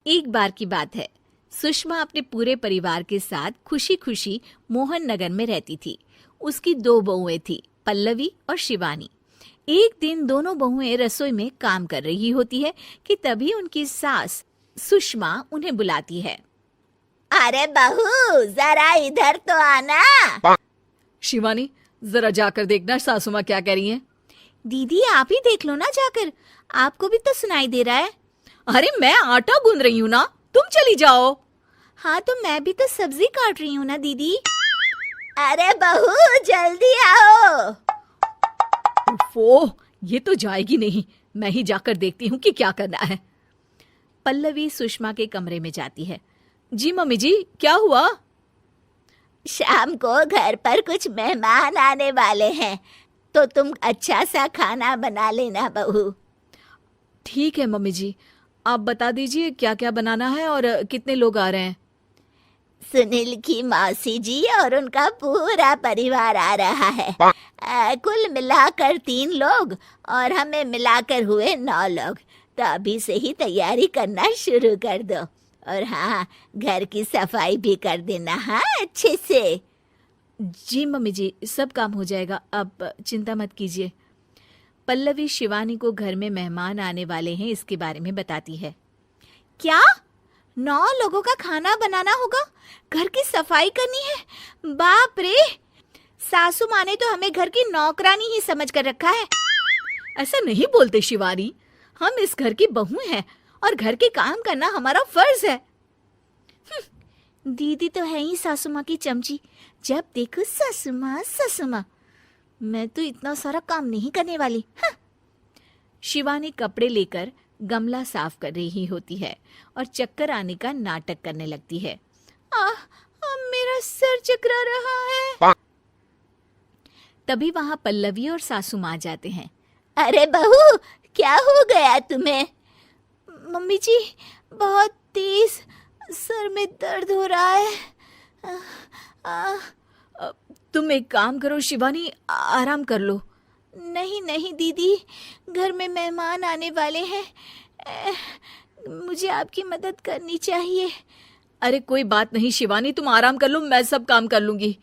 एक बार की बात है, सुषमा अपने पूरे परिवार के साथ खुशी खुशी मोहन नगर में रहती थी। उसकी दो बहुएं थी, पल्लवी और शिवानी। एक दिन दोनों बहुएं रसोई में काम कर रही होती है कि तभी उनकी सास सुषमा उन्हें बुलाती है। अरे बहू, जरा इधर तो आना। शिवानी, जरा जाकर देखना सासू माँ क्या कह रही हैं। दीदी आप ही देख लो ना जाकर, आपको भी तो सुनाई दे रहा है। अरे मैं आटा गूंद रही हूँ ना, तुम चली जाओ। हाँ तो मैं भी तो सब्जी काट रही हूँ ना दीदी। अरे बहू जल्दी आओ। ओह, ये तो जाएगी नहीं। मैं ही जाकर देखती हूँ कि क्या करना है। पल्लवी सुषमा के कमरे में जाती है। जी मम्मी जी, क्या हुआ? शाम को घर पर कुछ मेहमान आने वाले हैं, तो तुम अच्छा सा खाना बना लेना बहू। ठीक है मम्मी जी, आप बता दीजिए क्या क्या बनाना है और कितने लोग आ रहे हैं। सुनील की मौसी जी और उनका पूरा परिवार आ रहा है। कुल मिलाकर 3 लोग और हमें मिलाकर हुए 9 लोग। तो अभी से ही तैयारी करना शुरू कर दो। और हाँ, घर की सफाई भी कर देना, हाँ अच्छे से। जी मम्मी जी, सब काम हो जाएगा, आप चिंता मत कीजिए। पल्लवी शिवानी को घर में मेहमान आने वाले हैं इसके बारे में बताती है। क्या 9 लोगों का खाना बनाना होगा, घर की सफाई करनी है? बाप रे, सासू माँ ने तो हमें घर की नौकरानी ही समझ कर रखा है। ऐसा नहीं बोलते शिवानी, हम इस घर की बहू हैं और घर के काम करना हमारा फर्ज है। दीदी तो है ही सासू माँ की चमची, जब देखो सासू माँ सासू माँ। मैं तो इतना सारा काम नहीं करने वाली। शिवानी कपड़े लेकर गमला साफ कर रही होती है और चक्कर आने का नाटक करने लगती है। मेरा सर चकरा रहा है। तभी वहां पल्लवी और सासू माँ जाते हैं। अरे बहू, क्या हो गया तुम्हें? मम्मी जी, बहुत तेज सर में दर्द हो रहा है। तुम एक काम करो शिवानी, आराम कर लो। नहीं नहीं दीदी, घर में मेहमान आने वाले हैं, मुझे आपकी मदद करनी चाहिए। अरे कोई बात नहीं शिवानी, तुम आराम कर लो, मैं सब काम कर लूंगी।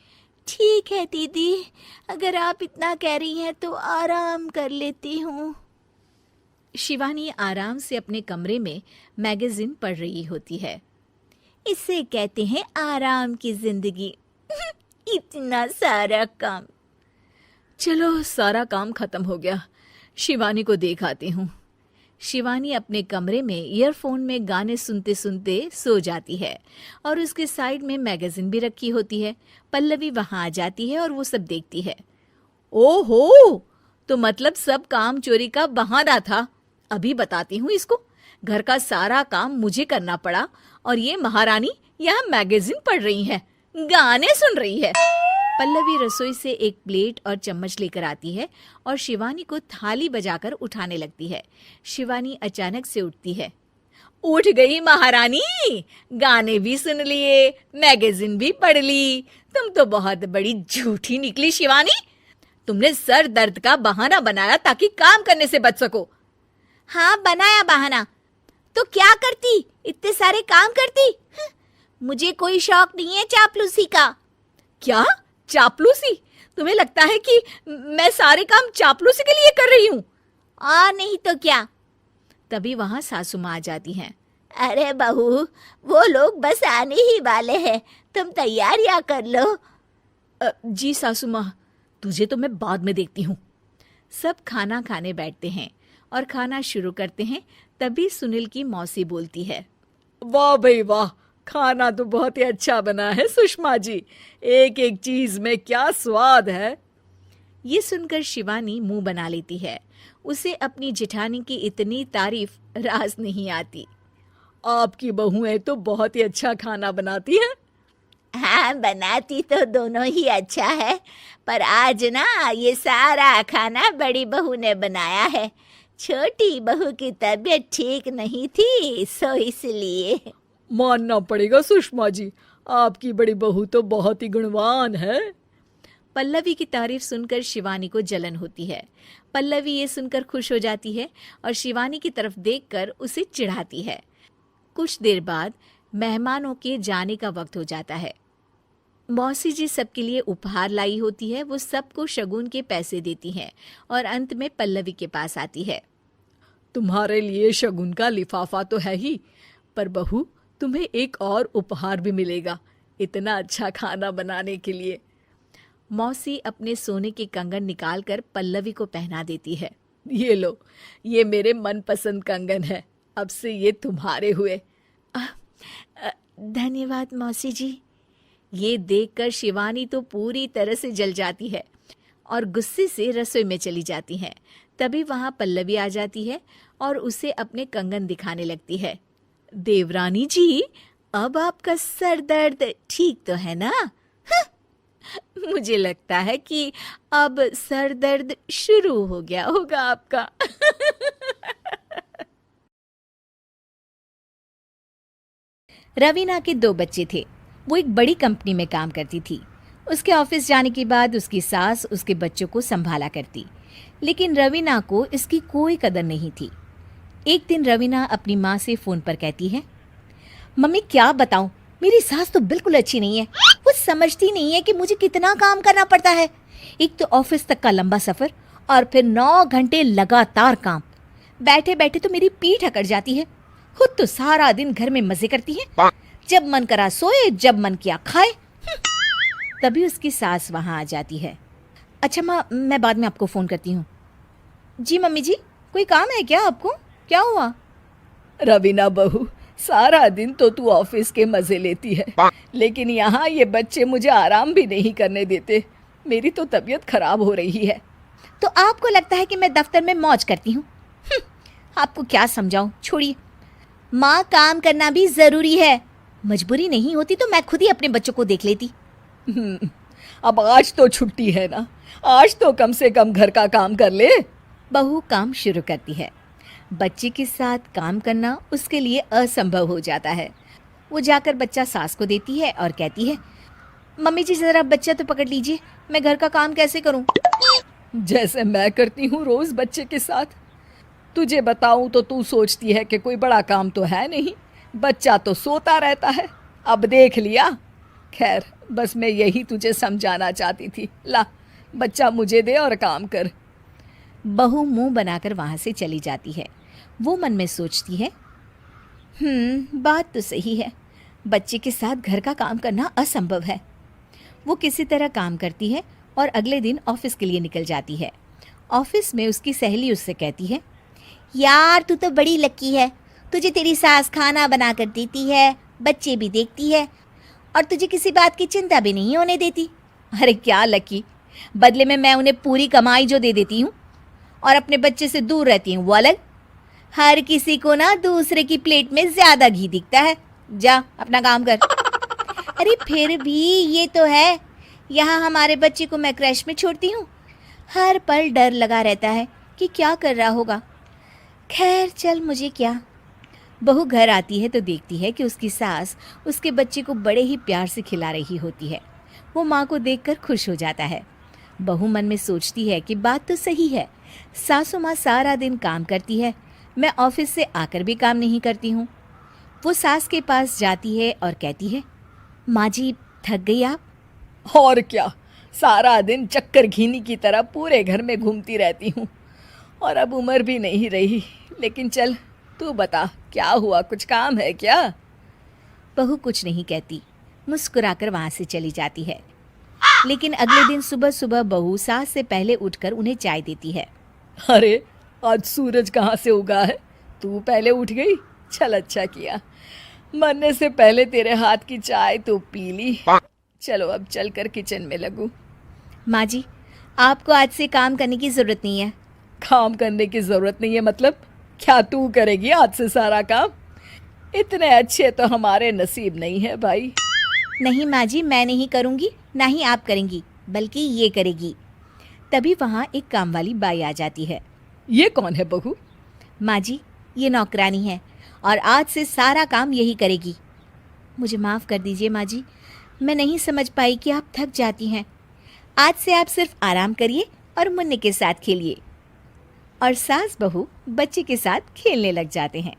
ठीक है दीदी, अगर आप इतना कह रही हैं तो आराम कर लेती हूँ। शिवानी आराम से अपने कमरे में मैगजीन पढ़ रही होती है। इसे कहते हैं आराम की जिंदगी। इतना सारा काम। चलो सारा काम खत्म हो गया, शिवानी को देख आती हूँ। शिवानी अपने कमरे में ईयरफोन में गाने सुनते सुनते सो जाती है और उसके साइड में मैगजीन भी रखी होती है। पल्लवी वहां आ जाती है और वो सब देखती है। ओहो, तो मतलब सब काम चोरी का बहाना था। अभी बताती हूँ इसको। घर का सारा काम मुझे करना पड़ा और ये महारानी यहाँ मैगजीन पढ़ रही है, गाने सुन रही है। पल्लवी रसोई से एक प्लेट और चम्मच लेकर आती है और शिवानी को थाली बजाकर उठाने लगती है। शिवानी अचानक से उठती है। उठ गई महारानी, गाने भी सुन लिए, मैगजीन भी पढ़ ली। तुम तो बहुत बड़ी झूठी निकली शिवानी। तुमने सर दर्द का बहाना बनाया ताकि काम करने से बच सको। हाँ बनाया बहाना, तो क्या करती, इतने सारे काम करती। मुझे कोई शौक नहीं है चापलूसी का। क्या चापलूसी? तुम्हें लगता है कि मैं सारे काम चापलूसी के लिए कर रही हूँ? और नहीं तो क्या। तभी वहां सासू माँ आ जाती हैं। अरे बहू, वो लोग बस आने ही वाले हैं, तुम तैयारियां कर लो। जी सासू माँ, तुझे तो मैं बाद में देखती हूँ। सब खाना खाने बैठते हैं और खाना शुरू करते हैं। तभी सुनील की मौसी बोलती है। वाह भाई वाह, खाना तो बहुत ही अच्छा बना है सुषमा जी, एक एक चीज में क्या स्वाद है। ये सुनकर शिवानी मुंह बना लेती है। उसे अपनी जेठानी की इतनी तारीफ रास नहीं आती। आपकी बहुएं तो बहुत ही अच्छा खाना बनाती हैं। हाँ बनाती तो दोनों ही अच्छा है, पर आज ना ये सारा खाना बड़ी बहू ने बनाया है। छोटी बहू की तबीयत ठीक नहीं थी, सो इसलिए। मानना पड़ेगा सुषमा जी, आपकी बड़ी बहू तो बहुत ही गुणवान है। पल्लवी की तारीफ सुनकर शिवानी को जलन होती है। पल्लवी ये सुनकर खुश हो जाती है और शिवानी की तरफ देखकर उसे चिढ़ाती है। कुछ देर बाद मेहमानों के जाने का वक्त हो जाता है। मौसी जी सबके लिए उपहार लाई होती है। वो सबको शगुन के पैसे देती हैं और अंत में पल्लवी के पास आती है। तुम्हारे लिए शगुन का लिफाफा तो है ही, पर बहू तुम्हें एक और उपहार भी मिलेगा इतना अच्छा खाना बनाने के लिए। मौसी अपने सोने के कंगन निकालकर पल्लवी को पहना देती है। ये लो, ये मेरे मनपसंद कंगन है, अब से ये तुम्हारे हुए। धन्यवाद मौसी जी। ये देखकर शिवानी तो पूरी तरह से जल जाती है और गुस्से से रसोई में चली जाती है। तभी वहां पल्लवी आ जाती है और उसे अपने कंगन दिखाने लगती है। देवरानी जी, अब आपका सर दर्द ठीक तो है ना? मुझे लगता है कि अब सर दर्द शुरू हो गया होगा आपका। रवीना के 2 बच्चे थे। वो एक बड़ी कंपनी में काम करती थी। उसके ऑफिस जाने के बाद उसकी सास उसके बच्चों को संभाला करती, लेकिन रवीना को इसकी कोई कदर नहीं थी। एक दिन रवीना अपनी माँ से फोन पर कहती है, मम्मी क्या बताऊं, मेरी सास तो बिल्कुल अच्छी नहीं है। वो समझती नहीं है कि मुझे कितना काम करना पड़ता है। एक तो ऑफिस तक का लंबा सफर और फिर 9 घंटे लगातार काम। बैठे बैठे तो मेरी पीठ अकड़ जाती है। खुद तो सारा दिन घर में मजे करती है, जब मन करा सोए, जब मन किया खाए। तभी उसकी सास वहां आ जाती है। अच्छा माँ, मैं बाद में आपको फोन करती हूँ। जी मम्मी जी, कोई काम है क्या आपको? क्या हुआ? रवीना बहू, सारा दिन तो तू ऑफिस के मजे लेती है, लेकिन यहाँ ये बच्चे मुझे आराम भी नहीं करने देते। मेरी तो तबीयत खराब हो रही है। तो आपको लगता है कि मैं दफ्तर में मौज करती हूँ? आपको क्या समझाऊं, छोड़िए। माँ, काम करना भी जरूरी है। मजबूरी नहीं होती तो मैं खुद ही अपने बच्चों को देख लेती। अब आज तो छुट्टी है ना, आज तो कम से कम घर का काम कर ले। बहू काम शुरू करती है। बच्चे के साथ काम करना उसके लिए असंभव हो जाता है। वो जाकर बच्चा सास को देती है और कहती है, मम्मी जी जरा बच्चा तो पकड़ लीजिए, मैं घर का काम कैसे करूं? जैसे मैं करती हूँ रोज बच्चे के साथ। तुझे बताऊं तो तू सोचती है कि कोई बड़ा काम तो है नहीं, बच्चा तो सोता रहता है। अब देख लिया। खैर, बस मैं यही तुझे समझाना चाहती थी। ला, बच्चा मुझे दे और काम कर। बहू मुंह बनाकर वहां से चली जाती है। वो मन में सोचती है, बात तो सही है, बच्चे के साथ घर का काम करना असंभव है। वो किसी तरह काम करती है और अगले दिन ऑफिस के लिए निकल जाती है। ऑफिस में उसकी सहेली उससे कहती है, यार तू तो बड़ी लकी है, तुझे तेरी सास खाना बना कर देती है, बच्चे भी देखती है और तुझे किसी बात की चिंता भी नहीं होने देती। अरे क्या लकी, बदले में मैं उन्हें पूरी कमाई जो दे देती हूँ और अपने बच्चे से दूर रहती हूँ वो अलग। हर किसी को ना दूसरे की प्लेट में ज्यादा घी दिखता है। जा अपना काम कर। अरे फिर भी ये तो है, यहाँ हमारे बच्चे को मैं क्रैश में छोड़ती हूँ, हर पल डर लगा रहता है कि क्या कर रहा होगा। खैर चल, मुझे क्या। बहू घर आती है तो देखती है कि उसकी सास उसके बच्चे को बड़े ही प्यार से खिला रही होती है। वो माँ को देखकर खुश हो जाता है। बहू मन में सोचती है कि बात तो सही है, सासू माँ सारा दिन काम करती है, मैं ऑफिस से आकर भी काम नहीं करती हूँ। वो सास के पास जाती है और कहती है, माँ जी थक गई आप? और क्या, सारा दिन चक्कर घीनी की तरह पूरे घर में घूमती रहती हूँ और अब उम्र भी नहीं रही। लेकिन चल तू बता, क्या हुआ, कुछ काम है क्या? बहू कुछ नहीं कहती, मुस्कुराकर वहां से चली जाती है। लेकिन अगले दिन सुबह सुबह बहू सास से पहले उठकर उन्हें चाय देती है। अरे आज सूरज कहाँ से उगा है, तू पहले उठ गई? चल अच्छा किया, मरने से पहले तेरे हाथ की चाय तो पी ली। चलो अब चलकर किचन में लगूं। माँ जी, आपको आज से काम करने की जरूरत नहीं है। काम करने की जरूरत नहीं है मतलब? क्या तू करेगी आज से सारा काम? इतने अच्छे तो हमारे नसीब नहीं है भाई। नहीं माँ जी, मैं नहीं करूँगी, ना ही आप करेंगी, बल्कि ये करेगी। तभी वहाँ एक काम वाली बाई आ जाती है। ये कौन है बहू? माँ जी, ये नौकरानी है और आज से सारा काम यही करेगी। मुझे माफ़ कर दीजिए माँ जी, मैं नहीं समझ पाई कि आप थक जाती हैं। आज से आप सिर्फ आराम करिए और मुन्ने के साथ खेलिए। और सास बहू बच्चे के साथ खेलने लग जाते हैं।